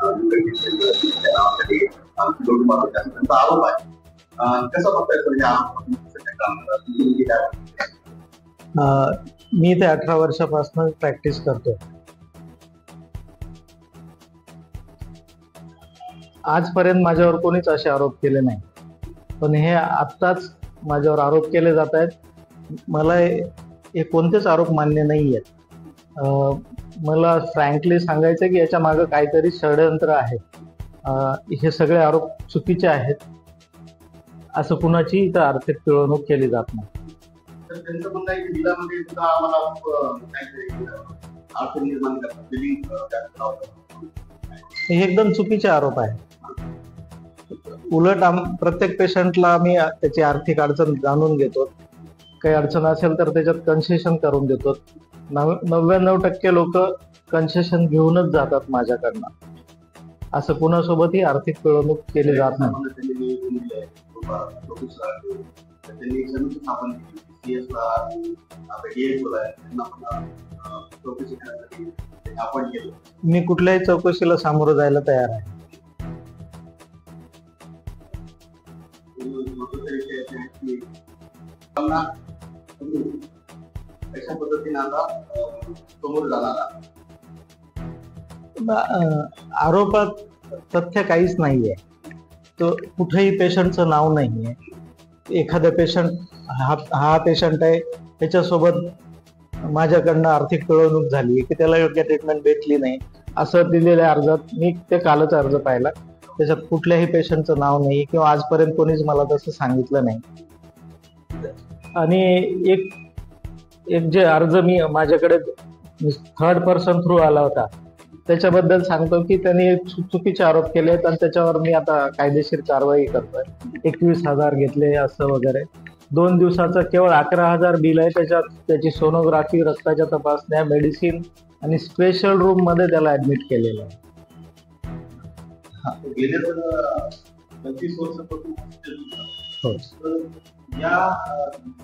आरोप आहे. कसं बघताय मी ते 18 वर्षापासून प्रॅक्टिस करतोय. आजपर्यंत माझ्यावर कोणीच असे आरोप केले नाही, पण हे आत्ताच माझ्यावर आरोप केले जात आहेत. मला हे कोणतेच आरोप मान्य नाही आहेत. मला फ्रँकली सांगायचं की याच्या मागे काहीतरी षडयंत्र आहे. हे सगळे आरोप चुकीचे आहेत. असं कुणाची इथं आर्थिक पिळवणूक केली जात नाही. त्यांचं म्हणणं आहे की बिलामध्ये सुद्धा आम्हाला अडचण निर्माण करतात, बिलिंग हे एकदम चुकीचे आरोप आहे. उलट प्रत्येक पेशंटला आम्ही त्याची आर्थिक अडचण जाणून घेतो. काही अडचण असेल तर त्याच्यात कन्सेशन करून देतो. 99% लोक कन्सेशन घेऊनच जातात माझ्याकडनं. असं कुणासोबतही आर्थिक पिळवणूक केली जात नाही. मी कुठल्याही चौकशीला सामोरं जायला तयार आहे. अशा पद्धतीने आता समोर जाणार आरोपात तथ्य काहीच नाहीये. तो कुठेही पेशंटचं नाव नाहीये. एखादा पेशंट हा पेशंट आहे, त्याच्यासोबत माझ्याकडनं आर्थिक पिळवणूक झाली की त्याला योग्य ट्रीटमेंट भेटली नाही असं दिलेल्या अर्जात मी ते कालच अर्ज पाहिला. त्याच्यात कुठल्याही पेशंटचं नाव नाही किंवा आजपर्यंत कोणीच मला तसं सांगितलं नाही. आणि एक जे अर्ज मी माझ्याकडे थर्ड पर्सन थ्रू आला होता त्याच्याबद्दल सांगतो की त्यांनी चुकीचे आरोप केले आणि त्याच्यावर मी आता कायदेशीर कारवाई करतोय. 21,000 घेतले असं वगैरे. 2 दिवसाचं केवळ 11,000 बिल आहे. त्याच्यात त्याची सोनोग्राफी, रक्ताच्या तपासण्या, मेडिसिन आणि स्पेशल रूम मध्ये त्याला ऍडमिट केलेलं आहे. या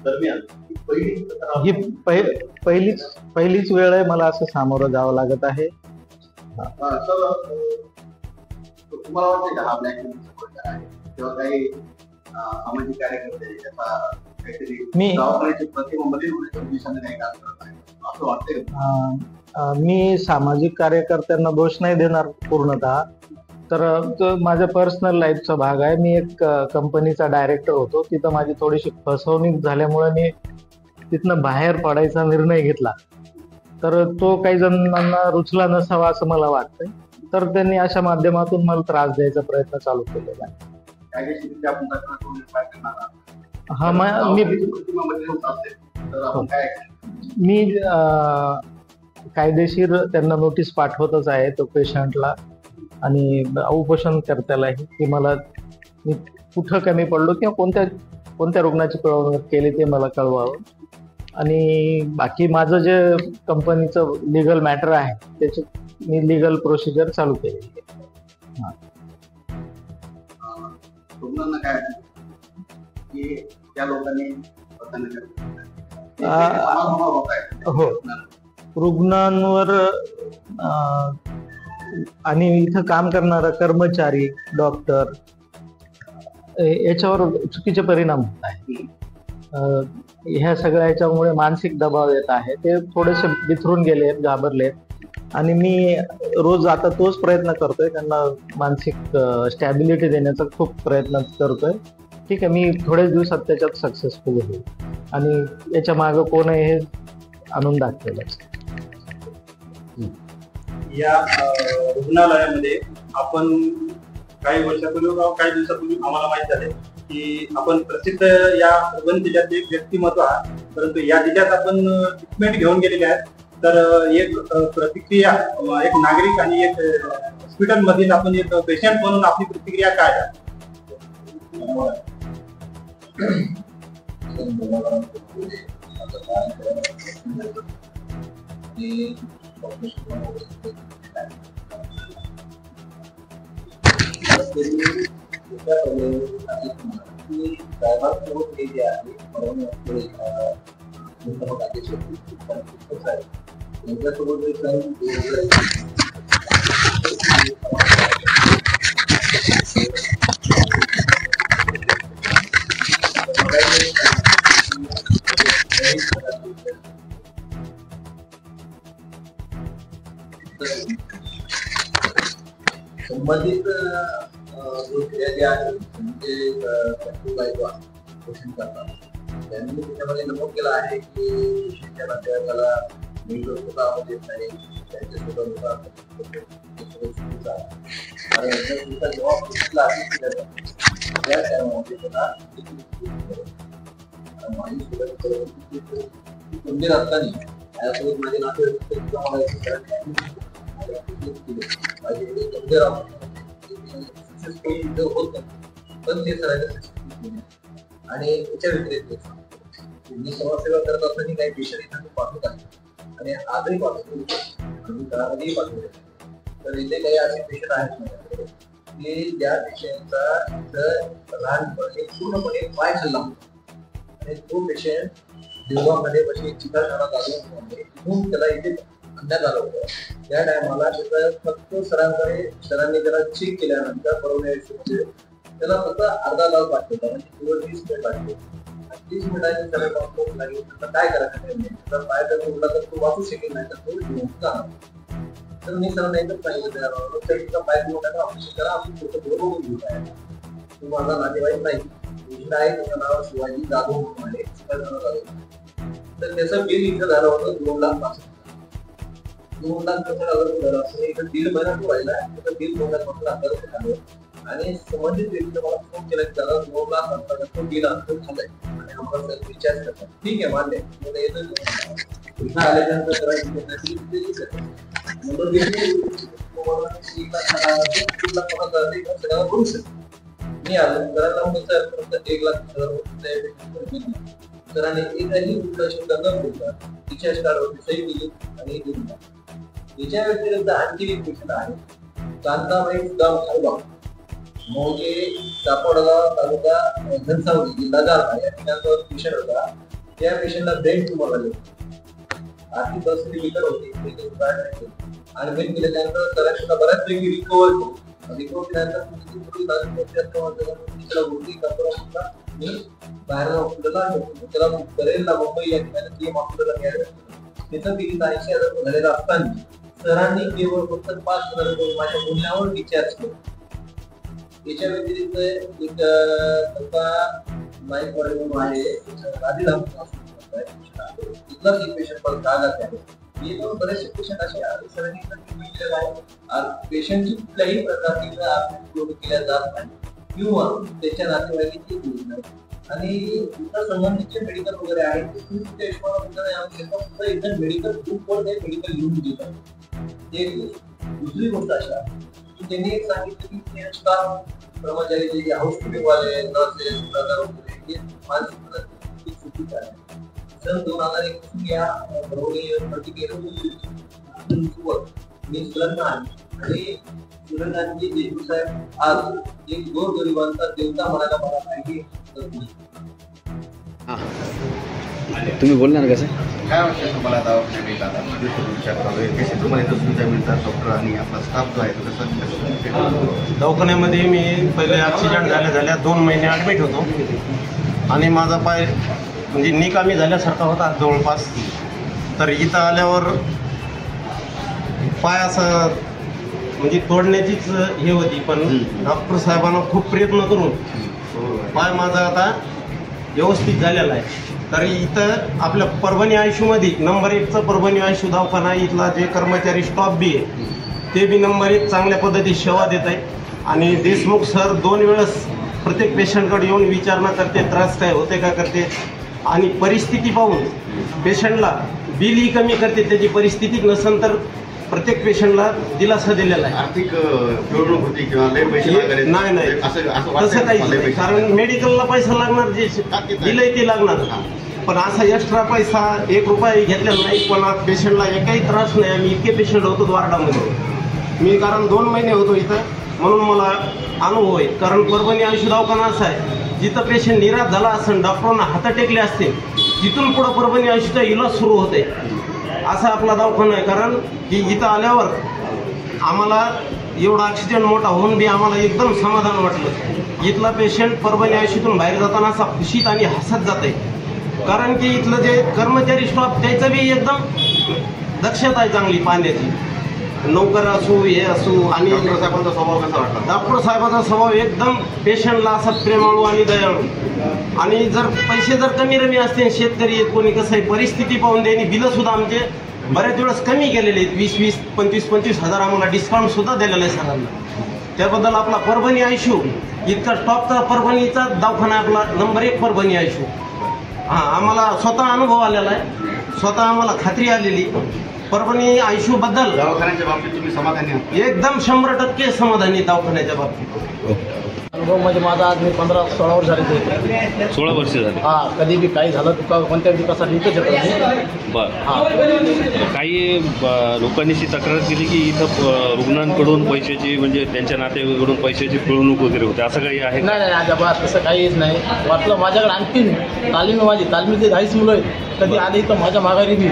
दरम्यान ही पहिलीच वेळ आहे मला असं सामोरं जावं लागत आहे. तुम्हाला वाटतं का हा ब्लॅक आहे किंवा काही सामाजिक कार्यकर्ते काहीतरी दवाखान्याची प्रतिमा मध्ये दिशेने काही काम करत आहे असं वाटतंय? मी सामाजिक कार्यकर्त्यांना दोष नाही देणार पूर्णतः. तर तो माझ्या पर्सनल लाईफचा भाग आहे. मी एक कंपनीचा डायरेक्टर होतो. तिथं माझी थोडीशी फसवणूक झाल्यामुळे मी तिथनं बाहेर पडायचा निर्णय घेतला. तर तो काही जणांना रुचला नसावा असं मला वाटतंय. तर त्यांनी अशा माध्यमातून मला त्रास द्यायचा प्रयत्न चालू केलेला आहे. हा मी कायदेशीर त्यांना नोटीस पाठवतच आहे तो पेशंटला आणि उपोषण करत्यालाही की मी कुठं कमी पडलो किंवा कोणत्या रुग्णाची पिळवणूक केली ते मला कळवावं. आणि बाकी माझं जे कंपनीचं लिगल मॅटर आहे त्याची मी लिगल प्रोसिजर चालू केलेली आहे. हो, रुग्णांवर आणि इथं काम करणारा कर्मचारी, डॉक्टर याच्यावर चुकीचे परिणाम होत आहे. ह्या सगळ्या याच्यामुळे मानसिक दबाव येत आहे. ते थोडेसे बिथरून गेलेत, घाबरलेत. आणि मी रोज आता तोच प्रयत्न करतोय, त्यांना मानसिक स्टॅबिलिटी देण्याचा खूप प्रयत्न करतोय. ठीक आहे, मी थोड्याच दिवसात त्याच्यात सक्सेसफुल होईल आणि याच्या मागं कोण आहे हे आणून दाखवेल. या रुग्णालयामध्ये आपण काही वर्षापूर्वी काही दिवसापूर्वी आम्हाला माहित झाले की आपण प्रसिद्ध या परभणी जिल्ह्याचे एक व्यक्तिमत्व आहे. परंतु या जिल्ह्यात आपण ट्रीटमेंट घेऊन गेलेले आहेत. तर एक प्रतिक्रिया, एक नागरिक आणि एक हॉस्पिटल मधील आपण एक पेशंट म्हणून आपली प्रतिक्रिया काय आहे? त्यांच्यासोबत संबंधित गोष्टी ज्या आहेत म्हणजे पोषण करतात त्यांनी त्याच्यामध्ये नमूद केलं आहे की पेशंटच्या नातेवाईकाला नीट स्वतः देत नाही त्यांचे स्वतः जेव्हा पोषणला आहे त्या टायमामध्ये त्याला गंभीर असताना त्यासोबत माझे नातेवाईक होत पण ते सरायचं आणि याच्या व्यतिरिक्त मी समाजसेवा करत असताना काही पेशंट पाठवत आहे आणि आजही पाठवतो घरामध्येही पाठवले तर इथे काही असे पेशंट आहेत माझ्याकडे की ज्या पेशंटचा लहानपणी पूर्णपणे पाय हल्ला आणि तो पेशंट देवगावमध्ये बशी चिकलठाणा घालून त्याला इथे आणण्यात आलं होतं. त्या टायमाला त्याचा फक्त सरांनी त्याला चेक केल्यानंतर परवण्यामध्ये त्याला फक्त अर्धा तास पाठवला म्हणजे केवळ 30 मिनिट लागले. 30 मिनिटांनी त्याला लागेल काय करायचं पाय जर उडला तर तो वाचू शकेल नाही तर तो घेऊन जाणार. तर मी सरांना एकच सांगितलं पाय मोठा ऑपरेशन करा आपण बरोबर बघून घेऊ काय तो माझा नातेवाईक नाही आहे त्याचं नाव शिवाजी जाधव म्हणून आहे. तर त्याचं बिल इथं झालं होतं 2 लाख 2,50,000 झालं असं इथं 1.5 महिना तो राहिला त्याचं बिल 2,50,000 रुपये झालं आणि संबंधित व्यक्तीने मला फोन केला की दादा 2 लाख तो बिल आणतो झालंय आणि आम्हाला सर रिचार्ज करतात. ठीक आहे मान्य येतो इथं आल्यानंतर करू शकतो मी आलो करायला सर फक्त 1,00,000 सरांनी एकही शब्द न बोलता रिचार्ज कार्डवरती सही दिली आणि दिली. याच्या व्यतिरिक्त आणखी एक पेशंट आहे कांताबाई गाव खारगाव मोगे सापडगाव तालुका घनसावली जिल्हा जालना या ठिकाणचा पेशंट होता. त्या पेशंटला ब्रेन ट्यूमर आले आर्थिक परिस्थिती बिकट होती आणि ब्रेन केल्यानंतर सरांना बऱ्याचपैकी रिकव्हर केल्यानंतर मी बाहेर हॉस्पिटलला त्याला करेलला मुंबई या ठिकाणी हॉस्पिटलला घ्यायला त्याचं बिल 80,000 झालेलं असताना सरांनी केवळ फक्त 5,000 रुपये माझ्या मूल्यावर रिचार्ज केलं. याच्या व्यतिरिक्त एक नाईक म्हणून आहे आदिलाम तिथलाच एक पेशंट पण कागद आहे. हे पण बरेचसे पेशंट असे सरांनी पेशंटची कुठल्याही प्रकारची आर्थिक केल्या जात नाही किंवा त्याच्या नातेवाईकांची केली नाही आणि इतर संबंधीचे मेडिकल वगैरे आहेत ते इतर मेडिकल ग्रुपवर ते मेडिकल लिहून देतात. एक दुसरी गोष्ट अशा की त्यांनी एक सांगितलं की स्टाफ कर्मचारी जे हाऊसकीपिंगवाले नर्सेस वगैरे हे मानसिक चुकीचं आहे. सन 2001 पासून या मी सुलग्न आहे आणि सुलग्नांची देशमुख साहेब आज एक गोरगरिबांचा देवता म्हणायला मला काही तुम्ही बोलणार कसं काय वाटतं तुम्हाला तुम्हाला मिळतात डॉक्टर आणि आपला स्टाफ जो आहे तो कसं दवाखान्यामध्ये मी पहिले ॲक्सिडेंट झाल्या 2 महिने ॲडमिट होतो आणि माझा पाय म्हणजे निकामी झाल्यासारखा होता जवळपास. तर इथं आल्यावर पाय असं म्हणजे तोडण्याचीच हे होती पण डॉक्टर साहेबांना खूप प्रयत्न करून पाय माझा आता व्यवस्थित झालेला आहे. तर इथं आपल्या परभणी आयशूमध्ये नंबर 1चा परभणी आयशू दवाखाना इथला जे कर्मचारी स्टॉफ बी आहे ते बी नंबर 1 चांगल्या पद्धतीत सेवा देत आहे आणि देशमुख सर 2 वेळेस प्रत्येक पेशंटकडे येऊन विचारणा करते त्रास काय होते का करते आणि परिस्थिती पाहून पेशंटला बिलही कमी करते. त्याची परिस्थिती नसेल तर प्रत्येक पेशंटला दिलासा दिलेला आहे. आर्थिक पिळवणूक होती किंवा लय पैसे नाही तसं काहीच नाही कारण मेडिकलला पैसा लागणार जे दिलंय ते लागणार पण असा एक्स्ट्रा पैसा 1 रुपया घेतलेला नाही. पण पेशंटला एकही त्रास नाही. आम्ही इतके पेशंट होतो वार्डामध्ये मी कारण 2 महिने होतो इथं म्हणून मला अनुभव आहे. कारण परभणी आयुष्य दवाखाना असा आहे जिथं पेशंट निराश झाला असेल डॉक्टरांना हात टेकले असते तिथून पुढं परभणी आयुष्याचा इलाज सुरू होते असा आपला दवाखाना आहे. कारण की इथं आल्यावर आम्हाला एवढा ॲक्सिडेंट मोठा होऊन बी आम्हाला एकदम समाधान वाटलं. इथला पेशंट परभणी आयुष्यातून बाहेर जाताना असा खुशीत आणि हसत जात आहे. कारण की इथलं जे कर्मचारी स्टाफ त्याचं बी एकदम दक्षता आहे चांगली पाहण्याची. नोकर असू हे असू आणि डॉक्टर साहेबांचा स्वभाव कसा वाटला? डॉक्टर साहेबाचा स्वभाव एकदम पेशंटला असा प्रेमाळू आणि दयाळू. आणि जर पैसे जर कमी रमी असते, शेतकरी आहेत कोणी कसं आहे परिस्थिती पाहून त्यांनी बिलं सुद्धा आमचे बऱ्याच वेळेस कमी केलेले आहेत. 20-20, 25-25 हजार आम्हाला डिस्काउंट सुद्धा दिलेलं आहे सरांना. त्याबद्दल आपला परभणी आयशू इतका टॉपचा परभणीचा दवाखाना आपला नंबर 1 परभणी आयशू. हा आम्हाला स्वतः अनुभव आलेला आहे, स्वतः आम्हाला खात्री आलेली. परभणी आयशू बद्दल दवाखान्याच्या बाबतीत तुम्ही समाधानी आहात? एकदम 100% समाधानी दवाखान्याच्या बाबतीत. अनुभव म्हणजे माझा आज मी 15-16 वर्ष झाले ते. 16 वर्ष झाले. हा कधी बी काही झालं तुका कोणत्या विकासासाठी इथंच येतो. बरं. काही लोकांनी अशी तक्रार केली की इथं रुग्णांकडून पैशाची म्हणजे त्यांच्या नातेवाईकडून पैशाची पिळवणूक वगैरे होते, असं काही आहे? नाही अजिबात तसं काहीच नाही. वाटलं माझ्याकडे आणखीन तालमीचे 10 मुलं आहेत. कधी आली तर माझ्या माघारी बी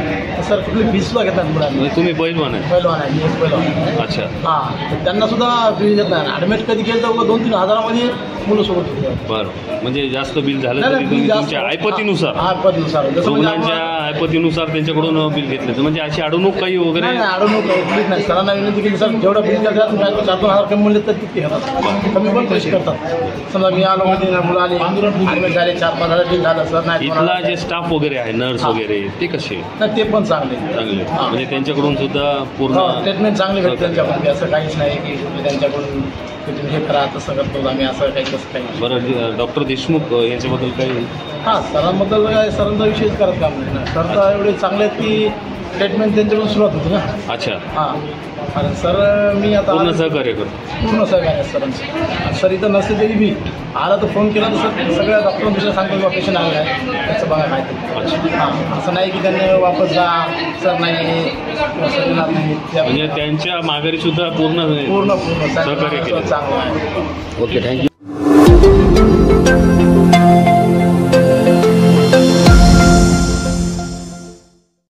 सर कुठली फीसला घेतात मुलांना. तुम्ही पहिलवान आहे? पहिलवान आहे, पहिलवान. अच्छा. हां त्यांना सुद्धा फी देत नाही. ॲडमिट कधी केलं तर 2-3 हजारामध्ये मुलं सोबत होते. बरं. म्हणजे जास्त बिल झालं तरी तुम्ही तुमच्या ऐपतीनुसार रुग्णांच्या ऐपतीनुसार त्यांच्याकडून बिल घेतलं, म्हणजे अशी अडवणूक काही वगैरे? नाही अडवणूक काहीच नाही. सरांना विनंती केली सर जेवढं बिल करतात 4-2 हजार कमी म्हणले तर तितके घेतात, कमी पण पैसे करतात. समजा मी आलो मध्ये मुलं आली ॲडमिट झाले 4-5 हजार बिल झालं सर नाही. इथला जे स्टाफ वगैरे आहे नर्स वगैरे ते कसे? ते पण चांगले म्हणजे त्यांच्याकडून सुद्धा पूर्ण ट्रीटमेंट चांगली भेटते त्यांच्याकडून. असं काहीच नाही की त्यांच्याकडून हे करा तसं करतो आम्ही, असं काही तसं काही. बरं. डॉक्टर देशमुख यांच्याबद्दल काही? हां सरांबद्दल काय सरांचा विषयच करत काम नाही ना. सर तर एवढे चांगले आहेत की ट्रीटमेंट त्यांच्याकडून सुरुवात होती ना. अच्छा. हां आणि सर मी आता पूर्ण सहकार्य करतो. पूर्ण सहकार्य सरांचं. सर इथं नसते तरी बी आला तर फोन केला तर सर सगळ्या डॉक्टरांपेक्षा सांगतो की ऑपरेशन आलं आहे त्याचं बघा माहिती. हां असं नाही की त्यांनी वापस जा सर नाही सर येणार नाही. म्हणजे त्यांच्या माघारी सुद्धा पूर्ण पूर्ण सहकार्य केलं. चांगलं आहे. Okay thank you.